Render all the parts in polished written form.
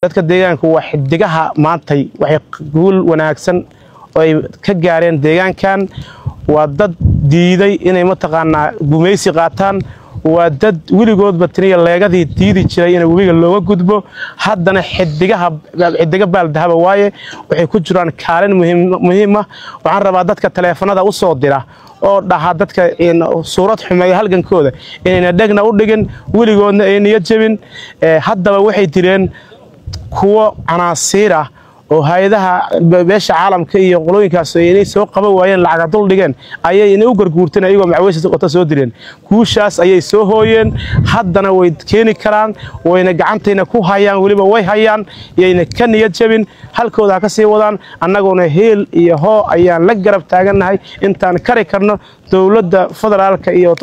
dadka deegaanku waa xidigaha maantay waxay guul wanaagsan oo ay ka gaareen deegaankan waa dad diiday inay mataqaanaa gumaysi qaataan waa dad wiligoodba tiriya leegadii diidi jiray in webiga looga gudbo haddana xidiga baaldahaba waaye waxay ku jiraan kaalin muhiim ah waxaan rabaa dadka taleefanada u soo dira oo dhaha dadka in suurad xumeeya halgankooda inayna dhagna u dhigin wiligoodna ay niyad jabin haddaba waxay direen kuwa canaasiir ah oo hay'adaha beesha caalamka iyo qolooyinkaas ay soo qaban waayeen lacag dul dhigeen ayay inay u garguurteen ayagoo macaweysa qota soo direen kuushaas ayay soo hooyeen haddana way keeni karaan wayna gacantayna ku hayaan waliba way hayaan iyayna ka niyad jabin halkooda ka sii wadaan annaguna heel iyo hoo ayaan la garab taaganahay intaan kari karno dawladda federaalka iyo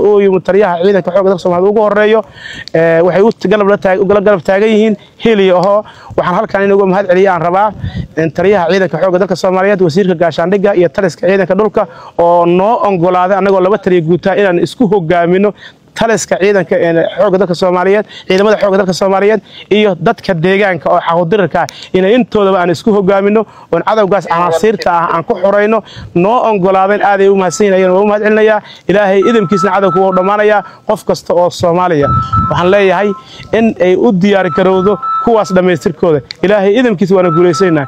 taliyaha ciidanka xoogga dalka Soomaaliya ugu horeeyo waxay u garab taagan yihiin heel iyo hoo waxaan halkaan inagu mahad celiyaan rabaa taliyaha ciidanka xoogga dalka Soomaaliyeed wasiirka gaashaandhigga iyo taliska ciidanka dhulka oo noo ongolaaday anagoo laba taliye guutaa inaan isku hogaamino taliska ciidanka xoogga dalka Soomaaliyeed ciidamada xoogga dalka Soomaaliyeed iyo dadka deegaanka oo xaqoodirka in intoodaba aan isku hogaamino oo cadawgaas canaasiirta ah aan ku xoreyno noo ongolaadeen aad ay u mahadsanayeen oo u mahad celinaya ilaahay idinkiisna cadawku wuu dhamaanaya qof kasta oo Soomaaliya waxaan leeyahay in ay u diyaar garowdo kuwaas dhameystirkooda ilaahay idinkiisa waana guuleysayna